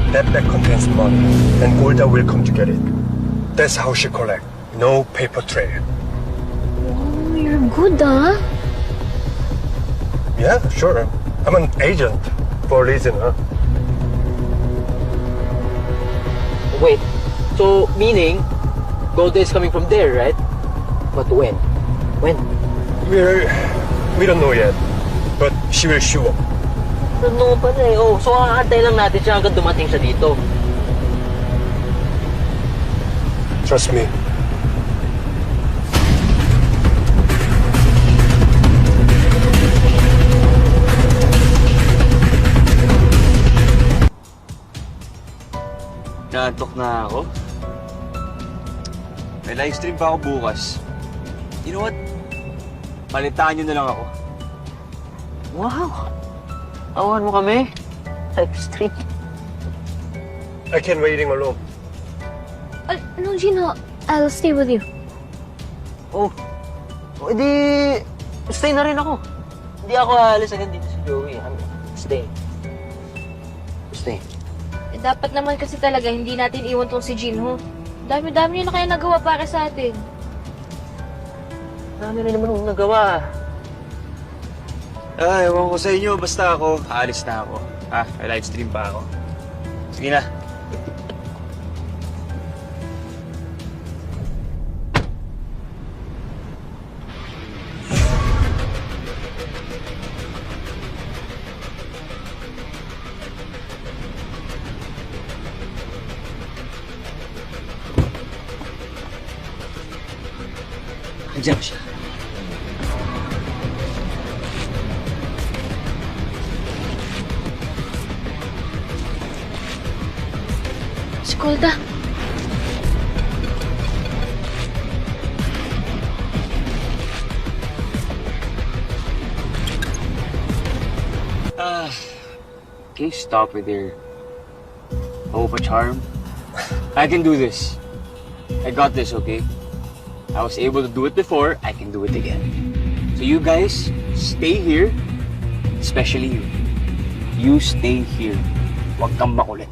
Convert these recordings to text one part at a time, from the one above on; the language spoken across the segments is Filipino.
That bag contains money, and Golda will come to get it. That's how she collect. No paper trail. Oh, you're good, ah. Yeah, sure. I'm an agent for a reason, huh? Wait, so meaning Golda is coming from there, right? But when? When? We don't know yet, but she will show up. No pa na eh. Oh, so aantay lang natin siya hanggang dumating siya dito. Trust me. Naantok na ako. May live stream pa ako bukas. You know what? Palitaan nyo na lang ako. Wow! Awan mo kami. Live stream. I can't waiting alone. No, Gino. I'll stay with you. Oh. O, edi... Stay na rin ako. Hindi ako aalis agad dito si Joey. Stay. Stay. Dapat naman kasi talaga hindi natin iwan tong si Jinho. Dami-dami yun na kaya nagawa para sa atin. Dami rin naman akong nagawa. Ewan ko sa inyo. Basta ako, aalis na ako. May live stream pa ako. Sige na. Andiyan siya. Si Golda. Can you stop with your Opa charm? I can do this. I got this, okay? I was able to do it before, I can do it again. So you guys, stay here. Especially you. You stay here. Huwag kang makulit.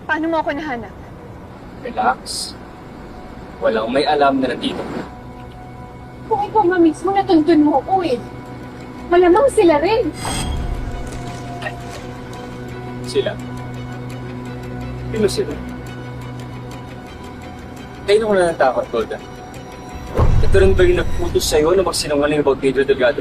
Paano mo ako nahanap? Relax. Walang may alam na nandito. Kung ikaw nga mismo natuntun mo ako eh. Malamang sila rin. Sila? Sino sila? Kayo ko na natakot, Golda. Ito rin ba yung nagputos sa'yo na magsinungaling about Pedro Delgado?